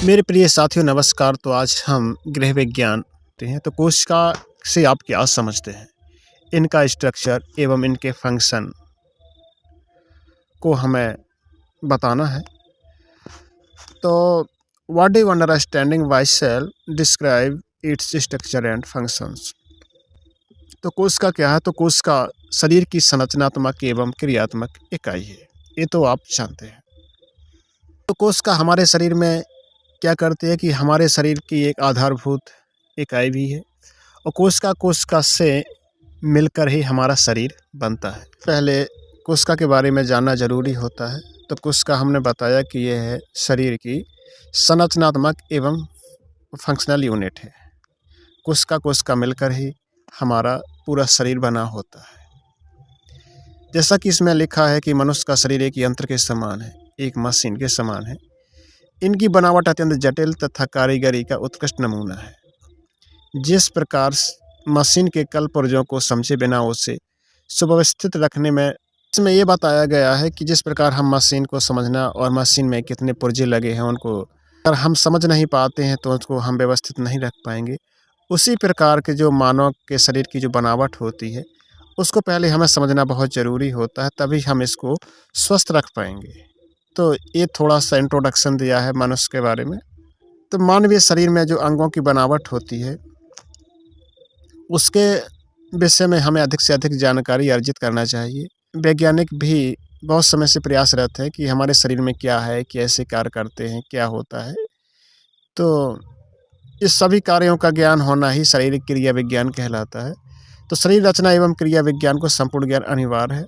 मेरे प्रिय साथियों नमस्कार। तो आज हम गृह विज्ञान ते हैं तो कोशिका से आप क्या समझते हैं? इनका स्ट्रक्चर एवं इनके फंक्शन को हमें बताना है। तो what do you understanding by cell describe its structure and functions. तो कोशिका क्या है? तो कोशिका शरीर की संरचनात्मक एवं क्रियात्मक इकाई है। ये तो आप जानते हैं। तो कोशिका हमारे शरीर में क्या करती है कि हमारे शरीर की एक आधारभूत इकाई भी है और कोशिका कोशिका से मिलकर ही हमारा शरीर बनता है। पहले कोशिका के बारे में जानना ज़रूरी होता है। तो कोशिका हमने बताया कि यह है शरीर की संरचनात्मक एवं फंक्शनल यूनिट है। कोशिका कोशिका मिलकर ही हमारा पूरा शरीर बना होता है। जैसा कि इसमें लिखा है कि मनुष्य का शरीर एक यंत्र के समान है, एक मशीन के समान है। इनकी बनावट अत्यंत जटिल तथा कारीगरी का उत्कृष्ट नमूना है। जिस प्रकार मशीन के कल पुर्जों को समझे बिना उसे सुव्यवस्थित रखने में इसमें ये बताया गया है कि जिस प्रकार हम मशीन को समझना और मशीन में कितने पुर्जे लगे हैं उनको अगर हम समझ नहीं पाते हैं तो उसको हम व्यवस्थित नहीं रख पाएंगे। उसी प्रकार के जो मानव के शरीर की जो बनावट होती है उसको पहले हमें समझना बहुत ज़रूरी होता है, तभी हम इसको स्वस्थ रख पाएंगे। तो ये थोड़ा सा इंट्रोडक्शन दिया है मनुष्य के बारे में। तो मानवीय शरीर में जो अंगों की बनावट होती है उसके विषय में हमें अधिक से अधिक जानकारी अर्जित करना चाहिए। वैज्ञानिक भी बहुत समय से प्रयासरत है कि हमारे शरीर में क्या है, कैसे कार्य करते हैं, क्या होता है। तो इस सभी कार्यों का ज्ञान होना ही शारीरिक क्रिया विज्ञान कहलाता है। तो शरीर रचना एवं क्रिया विज्ञान को संपूर्ण ज्ञान अनिवार्य है,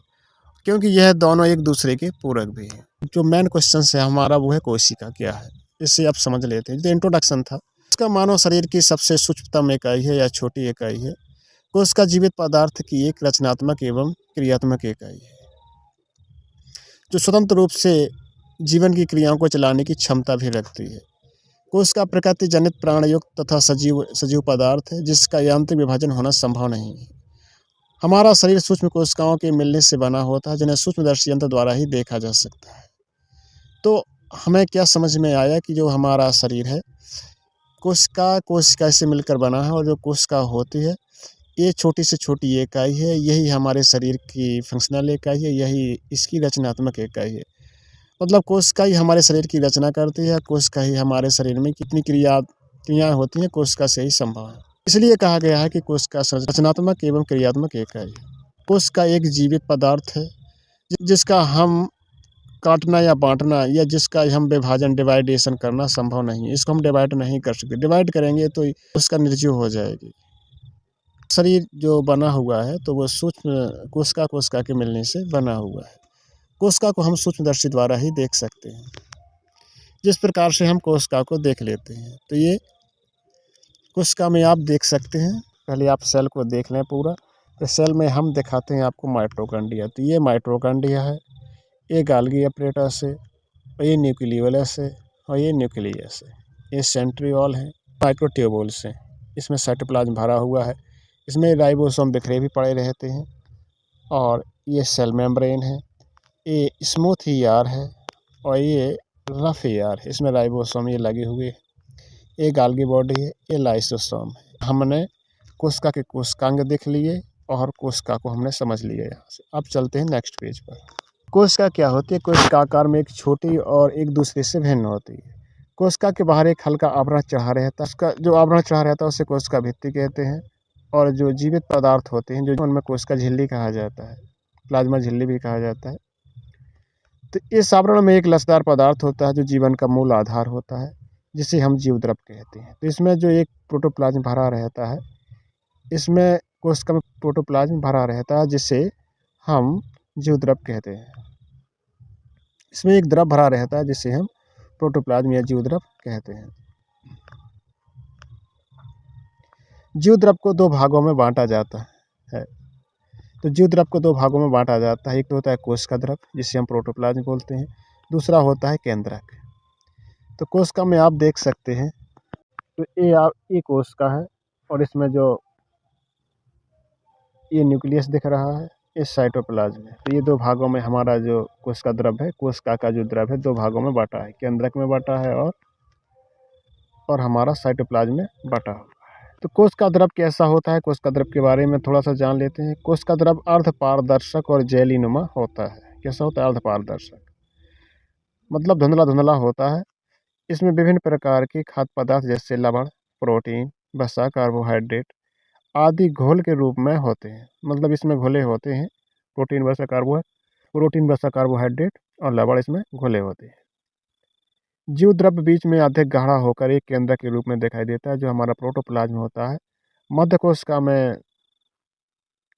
क्योंकि यह दोनों एक दूसरे के पूरक भी हैं। जो मेन क्वेश्चन है हमारा वो है कोशिका क्या है, इसे आप समझ लेते हैं। जो इंट्रोडक्शन था इसका मानव शरीर की सबसे सूक्ष्मतम इकाई है या छोटी इकाई है। कोशिका जीवित पदार्थ की एक रचनात्मक एवं क्रियात्मक इकाई है जो स्वतंत्र रूप से जीवन की क्रियाओं को चलाने की क्षमता भी रखती है। कोशिका प्रकृति जनित प्राणयुक्त तथा सजीव पदार्थ है जिसका यांत्रिक विभाजन होना संभव नहीं है। हमारा शरीर सूक्ष्म कोशिकाओं के मिलने से बना होता है जिन्हें सूक्ष्मदर्शी यंत्र द्वारा ही देखा जा सकता है। तो हमें क्या समझ में आया कि जो हमारा शरीर है कोशिका कोशिका से मिलकर बना है और जो कोशिका होती है ये छोटी से छोटी इकाई है। यही हमारे शरीर की फंक्शनल इकाई है, यही इसकी रचनात्मक इकाई है। मतलब कोशिका ही हमारे शरीर की रचना करती है, कोशिका ही हमारे शरीर में कितनी क्रियाएँ होती हैं कोशिका से ही संभव है। इसलिए कहा गया है कि कोशिका रचनात्मक एवं क्रियात्मक इकाई है। कोशिका एक जीवित पदार्थ है जिसका हम काटना या बांटना या जिसका हम विभाजन डिवाइडेशन करना संभव नहीं है। इसको हम डिवाइड नहीं कर सकते। डिवाइड करेंगे तो उसका निर्जीव हो जाएगी। शरीर जो बना हुआ है तो वो सूक्ष्म कोशिका के मिलने से बना हुआ है। कोशिका को हम सूक्ष्मदर्शी द्वारा ही देख सकते हैं। जिस प्रकार से हम कोशिका को देख लेते हैं तो ये कोशिका में आप देख सकते हैं। पहले आप सेल को देख लें पूरा। तो सेल में हम दिखाते हैं आपको माइटोकॉन्ड्रिया। तो ये माइटोकॉन्ड्रिया है, ये गोल्गी अपैरेटस है और ये न्यूक्लियोलस है और ये न्यूक्लियस है। ये सेंट्रियोल है, माइक्रोट्यूब्यूल्स हैं। इसमें साइटोप्लाज्म भरा हुआ है। इसमें राइबोसोम बिखरे भी पड़े रहते हैं और ये सेल मेम्ब्रेन है। ये स्मूथ ईआर है और ये रफ ईआर है। इसमें राइबोसोम ये लगे हुए हैं। ये गोल्गी बॉडी है, ये लाइसोसोम है। हमने कोशिका के कोशिकांग देख लिए और कोशिका को हमने समझ लिया। यहाँ से अब चलते हैं नेक्स्ट पेज पर। कोशिका क्या होती है? कोशिका आकार में एक छोटी और एक दूसरे से भिन्न होती है। कोशिका के बाहर एक हल्का आवरण चढ़ा रहता है। उसका जो आवरण चढ़ा रहता है उसे कोशिका भित्ति कहते हैं। और जो जीवित पदार्थ होते हैं जो उनमें कोशिका झिल्ली कहा जाता है, प्लाज्मा झिल्ली भी कहा जाता है। तो इस आवरण में एक लचदार पदार्थ होता है जो जीवन का मूल आधार होता है, जिसे हम जीवद्रव कहते हैं। तो इसमें जो एक प्रोटोप्लाज्म भरा रहता है, इसमें कोशिका में प्रोटोप्लाज्म भरा रहता है जिसे हम जीवद्रव कहते हैं। इसमें एक द्रव भरा रहता है जिसे हम प्रोटोप्लाज्म या जीवद्रव कहते हैं। जीवद्रव को दो भागों में बांटा जाता है। तो जीवद्रव को दो भागों में बांटा जाता है। एक तो होता है कोशिका द्रव जिसे हम प्रोटोप्लाज्म बोलते हैं, दूसरा होता है केंद्रक। तो कोशिका में आप देख सकते हैं तो ये कोशिका है और इसमें जो ये न्यूक्लियस दिख रहा है ये साइटोप्लाज्म है। तो ये दो भागों में हमारा जो कोशिका द्रव है, कोशिका का जो द्रव है दो भागों में बांटा है, केंद्रक में बांटा है और और हमारा साइटोप्लाज्म में बटा हुआ है। तो कोशिका द्रव कैसा होता है, कोशिका द्रव के बारे में थोड़ा सा जान लेते हैं। कोशिका द्रव अर्धपारदर्शक और जेलीनुमा होता है। कैसा होता है? अर्धपारदर्शक मतलब धुंधला धुंधला होता है। इसमें विभिन्न प्रकार के खाद्य पदार्थ जैसे लवण, प्रोटीन, वसा, कार्बोहाइड्रेट आदि घोल के रूप में होते हैं। मतलब इसमें घुले होते हैं प्रोटीन, वसा, कार्बोहाइड्रेट और लवण इसमें घुले होते हैं। जीव द्रव्य बीच में अधिक गाढ़ा होकर एक केंद्र के रूप में दिखाई देता है, जो हमारा प्रोटोप्लाज्म होता है। मध्य कोशिका में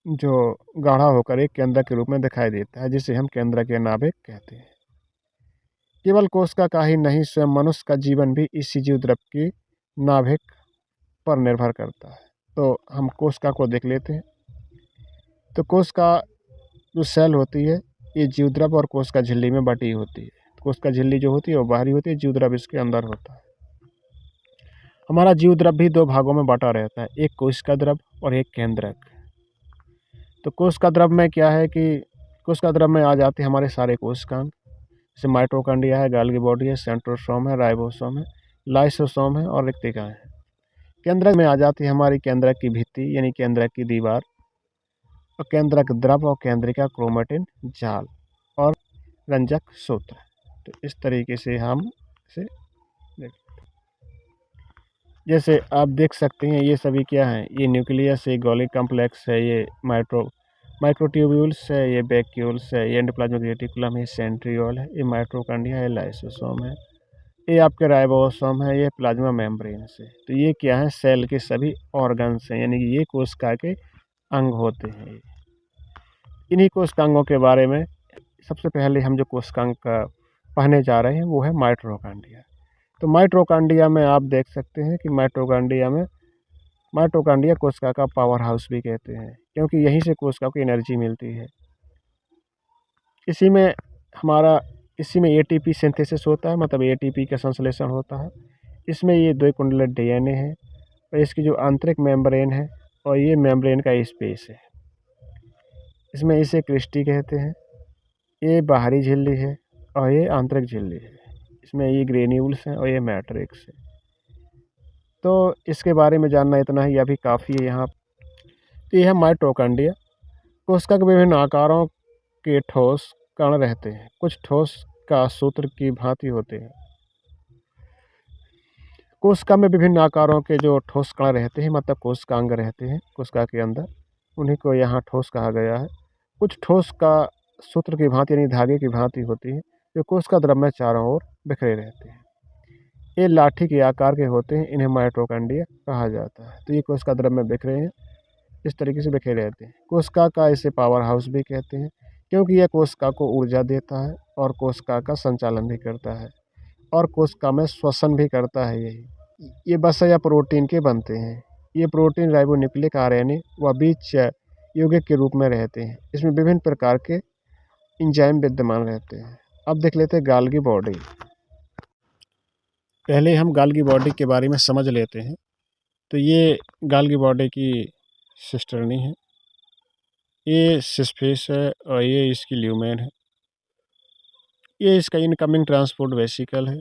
जो गाढ़ा होकर एक केंद्र के रूप में दिखाई देता है, जिसे हम केंद्र के नाभिक कहते हैं। केवल कोशिका का ही नहीं, स्वयं मनुष्य का जीवन भी इसी जीव द्रव्य की नाभिक पर निर्भर करता है। तो हम कोशिका को देख लेते हैं। तो कोशिका जो सेल होती है, ये जीव द्रव्य और कोशिका झिल्ली में बटी होती है। कोशिका झिल्ली जो होती है वो बाहरी होती है, जीव द्रव्य इसके अंदर होता है। हमारा जीव द्रव्य भी दो भागों में बटा रहता है, एक कोशिका द्रव्य और एक केंद्रक। तो कोशिका द्रव्य में क्या है कि कोशिका द्रव्य में आ जाते हैं हमारे सारे कोशिकांग, जैसे माइटोकॉन्ड्रिया है, गोल्गी बॉडी है, सेंट्रोसोम है, राइबोसोम है, लाइसोसोम है और रिक्तिकाएं हैं। केंद्रक में आ जाती है हमारी केंद्रक की भित्ति यानी केंद्रक की दीवार, और केंद्रक द्रव और केंद्रिका क्रोमेटिन जाल और रंजक सूत्र। तो इस तरीके से हम इसे जैसे आप देख सकते हैं, ये सभी क्या हैं? ये न्यूक्लियस है, गोल्गी कॉम्प्लेक्स है, ये माइक्रोट्यूब्यूल्स है, ये वैक्यूल्स है, ये एंडोप्लाज्मिक रेटिकुलम है, सेंट्रियोल है, ये माइटोकॉन्ड्रिया है, लाइसोसोम है, ये आपके राइबोसोम है, ये प्लाज्मा मेम्ब्रेन है। तो ये क्या है? सेल के सभी ऑर्गन्स हैं, यानी कि ये कोशिका के अंग होते हैं। इन्हीं कोशिकांगों के बारे में सबसे पहले हम जो कोशिकांग का पढ़ने जा रहे हैं वो है माइटोकॉन्ड्रिया। तो माइटोकॉन्ड्रिया में आप देख सकते हैं कि माइटोकॉन्ड्रिया कोशिका का पावर हाउस भी कहते हैं, क्योंकि यहीं से कोशिका को एनर्जी मिलती है। इसी में एटीपी सिंथेसिस होता है, मतलब एटीपी का संश्लेषण होता है। इसमें ये दो कुंडलित डीएनए है और इसकी जो आंतरिक मेम्ब्रेन है और ये मेम्ब्रेन का स्पेस है, इसमें इसे क्रिस्टी कहते हैं। ये बाहरी झिल्ली है और ये आंतरिक झिल्ली है। इसमें ये ग्रेन्यूल्स हैं और ये मैट्रिक्स है। तो इसके बारे में जानना इतना ही अभी काफ़ी है यहाँ। तो यह है माइटोकॉन्ड्रिया। कोशिका के विभिन्न आकारों के ठोस कण रहते हैं। कुछ ठोस का सूत्र की भांति होते हैं। कोशिका में विभिन्न आकारों के जो ठोस कण रहते हैं, मतलब कोशिकांग रहते हैं कोशिका के अंदर, उन्हीं को यहाँ ठोस कहा गया है। कुछ ठोस का सूत्र की भांति यानी धागे की भांति होती है, जो कोशिका द्रव में चारों ओर बिखरे रहते हैं। ये लाठी के आकार के होते हैं, इन्हें माइटोकॉन्ड्रिया कहा जाता है। तो ये कोशिका द्रव में बिखरे हैं, इस तरीके से बिखरे रहते हैं। कोशिका का इसे पावर हाउस भी कहते हैं, क्योंकि यह कोशिका को ऊर्जा देता है और कोशिका का संचालन भी करता है और कोशिका में श्वसन भी करता है। ये वसा या प्रोटीन के बनते हैं। ये प्रोटीन राइबोन्यूक्लिक आरएनए व बीच यौगिक के रूप में रहते हैं। इसमें विभिन्न प्रकार के एंजाइम विद्यमान रहते हैं। अब देख लेते हैं गोल्गी बॉडी। पहले हम गोल्गी बॉडी के बारे में समझ लेते हैं। तो ये गोल्गी बॉडी की सिस्टर्नी है, ये सिस्फेस है और ये इसकी ल्यूमेन है। ये इसका इनकमिंग ट्रांसपोर्ट वेसिकल है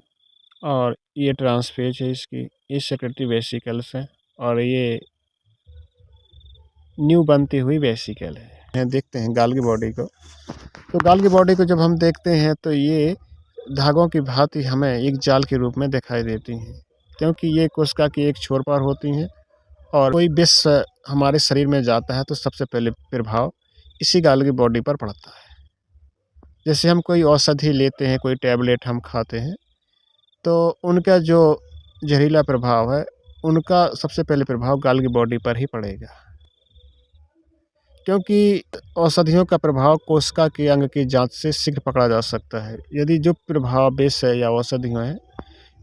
और ये ट्रांसफेज है इसकी, ये सेक्रेटरी वेसिकल्स है और ये न्यू बनती हुई वेसिकल है। देखते हैं गोल्गी बॉडी को। तो गोल्गी बॉडी को जब हम देखते हैं तो ये धागों की भांति हमें एक जाल के रूप में दिखाई देती हैं, क्योंकि ये कोशिका की एक छोर पर होती हैं और कोई विष हमारे शरीर में जाता है तो सबसे पहले प्रभाव इसी गोल्गी बॉडी पर पड़ता है। जैसे हम कोई औषधि लेते हैं, कोई टैबलेट हम खाते हैं, तो उनका जो जहरीला प्रभाव है, उनका सबसे पहले प्रभाव गोल्गी बॉडी पर ही पड़ेगा, क्योंकि औषधियों का प्रभाव कोशिका के अंग की जांच से शीघ्र पकड़ा जा सकता है। यदि जो प्रभाव विष है या औषधियाँ हैं,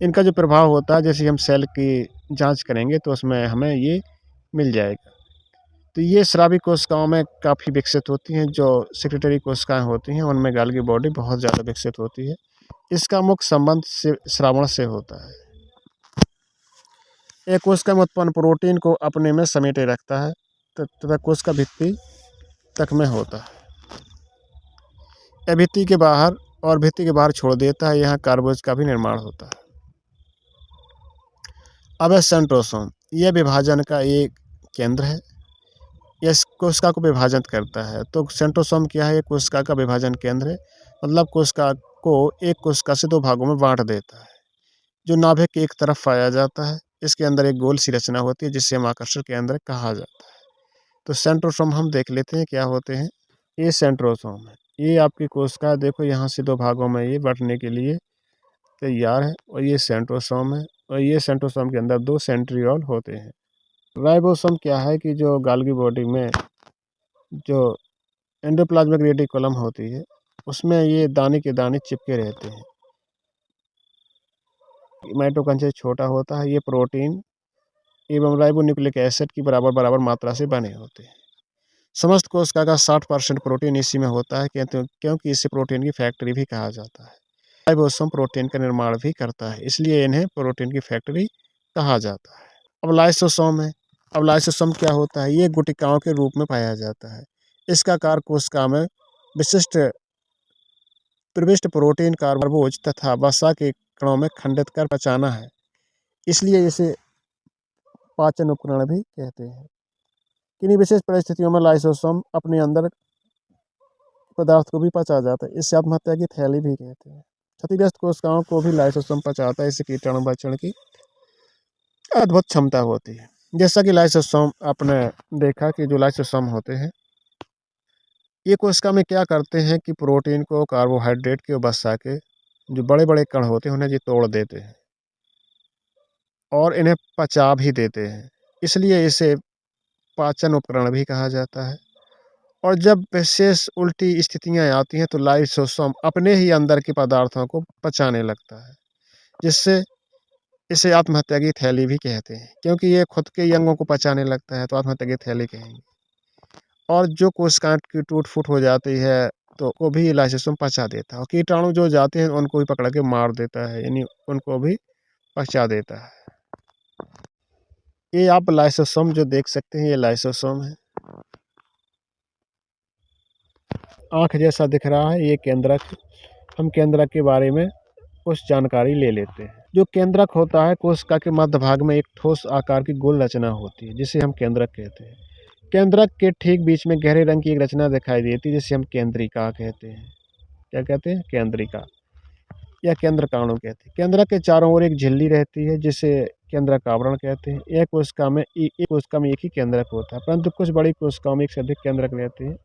इनका जो प्रभाव होता है, जैसे हम सेल की जांच करेंगे तो उसमें हमें ये मिल जाएगा। तो ये स्रावी कोशिकाओं में काफ़ी विकसित होती हैं। जो सेक्रेटरी कोशिकाएं होती हैं उनमें गोल्गी बॉडी बहुत ज़्यादा विकसित होती है। इसका मुख्य संबंध से श्रावण से होता है। एक कोशिका में उत्पन्न प्रोटीन को अपने में समेटे रखता है तथा कोशिका भित्ति तक में होता है। यह भित्ति के बाहर छोड़ देता है। यहाँ कार्बोज का भी निर्माण होता है। अब है सेंट्रोसोम। यह विभाजन का एक केंद्र है। यह इस कोशिका को विभाजित करता है। तो सेंट्रोसोम क्या है? एक कोशिका का विभाजन केंद्र है। मतलब कोशिका को एक कोशिका से 2 भागों में बाँट देता है, जो नाभिक की एक तरफ पाया जाता है। इसके अंदर एक गोल सी रचना होती है जिसे हम आकर्षण केंद्र कहा जाता है। तो सेंट्रोसोम हम देख लेते हैं क्या होते हैं। ये सेंट्रोसोम है। ये आपकी कोशिका देखो यहाँ से 2 भागों में ये बँटने के लिए तैयार है और ये सेंट्रोसोम है और ये सेंट्रोसोम के अंदर 2 सेंट्रियोल होते हैं। राइबोसोम क्या है कि जो गोल्गी बॉडी में जो एंडोप्लाज्मिक रेटिकुलम होती है, उसमें ये दाने के दाने चिपके रहते हैं। माइटोकॉन्ड्रिया छोटा होता है। ये प्रोटीन एवं राइबोन्यूक्लिक एसिड की बराबर मात्रा से बने होते हैं। समस्त कोशिका का 60% प्रोटीन इसी में होता है क्योंकि इसे प्रोटीन की फैक्ट्री भी कहा जाता है। राइबोसोम प्रोटीन का निर्माण भी करता है, इसलिए इन्हें प्रोटीन की फैक्ट्री कहा जाता है। अब लाइसोसोम है। अब लाइसोसोम क्या होता है? ये गुटिकाओं के रूप में पाया जाता है। इसका कार्य कोशिका में विशिष्ट प्रविष्ट प्रोटीन, कार्बोज तथा वसा के कणों में खंडित कर पचाना है, इसलिए इसे पाचन उपकरण भी कहते हैं। किन्हीं विशेष परिस्थितियों में लाइसोसोम अपने अंदर पदार्थ को भी पचा जाता है। इसे आत्महत्या की थैली भी कहते हैं। क्षतिग्रस्त कोशिकाओं को भी लाइसोसोम पचाता है। इससे कीटाणु बचने की अद्भुत क्षमता होती है। जैसा कि लाइसोसोम आपने देखा कि जो लाइसोसोम होते हैं, ये कोशिका में क्या करते हैं कि प्रोटीन को, कार्बोहाइड्रेट के, वसा के जो बड़े-बड़े कण होते हैं उन्हें ये तोड़ देते हैं और इन्हें पचा भी देते हैं। इसलिए इसे पाचन उपकरण भी कहा जाता है। और जब विशेष उल्टी स्थितियाँ आती हैं तो लाइसोसोम अपने ही अंदर के पदार्थों को पचाने लगता है, जिससे इसे आत्महत्या की थैली भी कहते हैं। क्योंकि ये खुद के ही अंगों को पचाने लगता है तो आत्महत्या की थैली कहेंगे। और जो कोशिकाएँ की टूट-फूट हो जाती है तो वो भी लाइसोसोम पचा देता है और कीटाणु जो जाते हैं उनको भी पकड़ के मार देता है, यानी उनको भी पचा देता है। ये आप लाइसोसोम जो देख सकते हैं, ये लाइसोसोम है। आँख जैसा दिख रहा है, ये केंद्रक। हम केंद्रक के बारे में कुछ जानकारी ले लेते हैं। जो केंद्रक होता है, कोशिका के मध्य भाग में एक ठोस आकार की गोल रचना होती है, जिसे हम केंद्रक कहते हैं। केंद्रक के ठीक बीच में गहरे रंग की एक रचना दिखाई देती है, जिसे हम केंद्रिका कहते हैं। क्या कहते हैं? केंद्रिका या केंद्रकाणु कहते हैं। केंद्रक के चारों ओर एक झिल्ली रहती है, जिसे केंद्रक आवरण कहते हैं। एक कोशिका में एक ही केंद्रक होता है, परंतु कुछ बड़ी कोशिकाओं में एक से अधिक केंद्रक रहते हैं।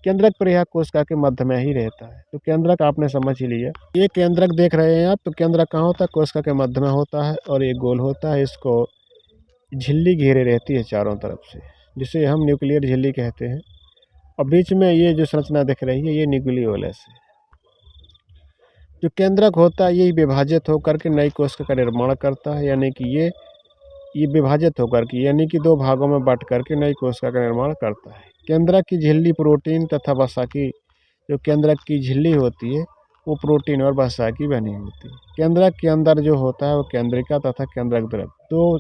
केंद्रक परिहा कोशिका के मध्य में ही रहता है। तो केंद्रक आपने समझ ही लिया। ये केंद्रक देख रहे हैं आप, तो केंद्रक कहाँ होता है? कोशिका के मध्य में होता है और ये गोल होता है। इसको झिल्ली घेरे रहती है चारों तरफ से, जिसे हम न्यूक्लियर झिल्ली कहते हैं। और बीच में ये जो संरचना दिख रही है, ये न्यूक्लियोलस है। जो केंद्रक होता है, ये विभाजित होकर के नई कोशिका का निर्माण करता है, यानी कि ये विभाजित होकर के, यानी कि 2 भागों में बँट करके नई कोशिका का निर्माण करता है। केंद्रक की झिल्ली प्रोटीन तथा वसा की, जो केंद्रक की झिल्ली होती है, वो प्रोटीन और वसा की बनी होती है। केंद्रक के अंदर जो होता है वो केंद्रिका तथा केंद्रक द्रव 2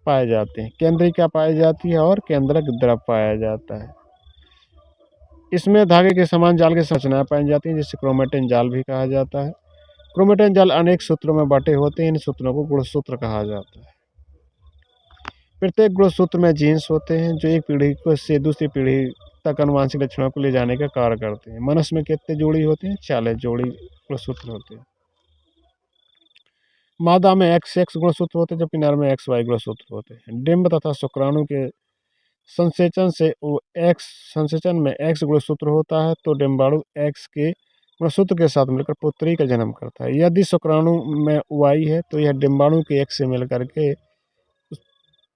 पाए जाते हैं। केंद्रिका पाई जाती है और केंद्रक द्रव पाया जाता है। इसमें धागे के समान जाल की संरचनाएं पाई जाती हैं, जिसे क्रोमेटिन जाल भी कहा जाता है। क्रोमेटिन जाल अनेक सूत्रों में बटे होते हैं। इन सूत्रों को गुणसूत्र कहा जाता है। प्रत्येक गुणसूत्र में जीन्स होते हैं, जो एक पीढ़ी को से दूसरी पीढ़ी तक आनुवंशिक लक्षणों को ले जाने का कार्य करते हैं। मनुष्य में कितने जोड़ी होते हैं? 40 जोड़ी गुणसूत्र होते हैं। मादा में XX गुणसूत्र होते हैं, जबकि नर में XY गुणसूत्र होते हैं। डिंब तथा शुक्राणु के संसेचन में X गुणसूत्र होता है, तो डिंबाणु X के गुणसूत्र के साथ मिलकर पुत्री का जन्म करता है। यदि शुक्राणु में Y है तो यह डिंबाणु के X से मिलकर के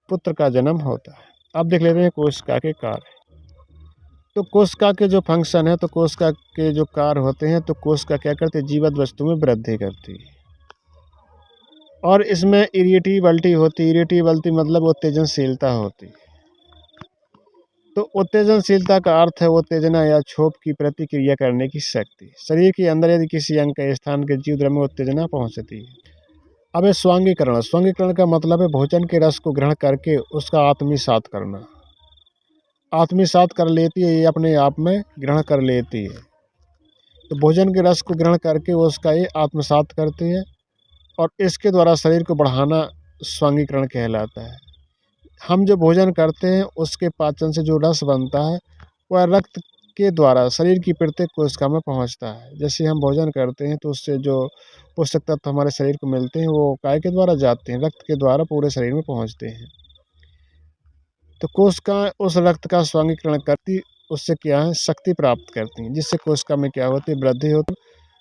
पुत्र का जन्म होता है। अब देख लेते हैं कोशिका के कार्य। तो कोशिका के जो फंक्शन है, तो कोशिका के जो कार्य होते हैं, तो कोशिका क्या करती है? जीवित वस्तु में वृद्धि करती है और इसमें इरिटेबिलिटी होती है। इरिटेबिलिटी मतलब उत्तेजनशीलता होती है। तो उत्तेजनशीलता का अर्थ है उत्तेजना या क्षोभ की प्रतिक्रिया करने की शक्ति। शरीर के अंदर यदि किसी अंग के स्थान के जीव द्रव्य में उत्तेजना पहुंचती है। अब है स्वांगीकरण। स्वांगीकरण का मतलब है भोजन के रस को ग्रहण करके उसका आत्मसात करना। आत्मसात कर लेती है, ये अपने आप में ग्रहण कर लेती है। तो भोजन के रस को ग्रहण करके वो उसका ये आत्मसात करती है और इसके द्वारा शरीर को बढ़ाना स्वांगीकरण कहलाता है। हम जो भोजन करते हैं उसके पाचन से जो रस बनता है वह रक्त के द्वारा शरीर की प्रत्येक कोशिका में पहुंचता है। जैसे हम भोजन करते हैं तो उससे जो पोषक तत्व हमारे शरीर को मिलते हैं वो काय के द्वारा जाते हैं, रक्त के द्वारा पूरे शरीर में पहुंचते हैं। तो कोशिकाएं उस रक्त का स्वांगीकरण करती, उससे क्या है शक्ति प्राप्त करती हैं, जिससे कोशिका में क्या होती है वृद्धि होती,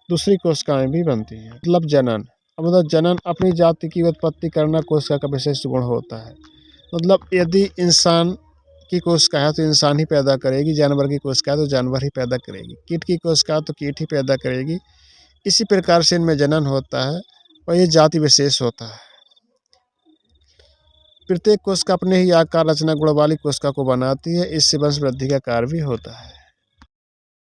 दूसरी कोशिकाएं भी बनती हैं। मतलब जनन, अब मतलब जनन अपनी जाति की उत्पत्ति करना कोशिका का विशेष गुण होता है। मतलब यदि इंसान की कोशिका है तो इंसान ही पैदा करेगी, जानवर की कोशिका है तो जानवर ही पैदा करेगी, कीट की कोशिका तो कीट ही पैदा करेगी। इसी प्रकार से इनमें जनन होता है और ये जाति विशेष होता है। प्रत्येक कोशिका अपने ही आकार, रचना, गुण वाली कोशिका को बनाती है, इससे वंश वृद्धि का कार्य भी होता है।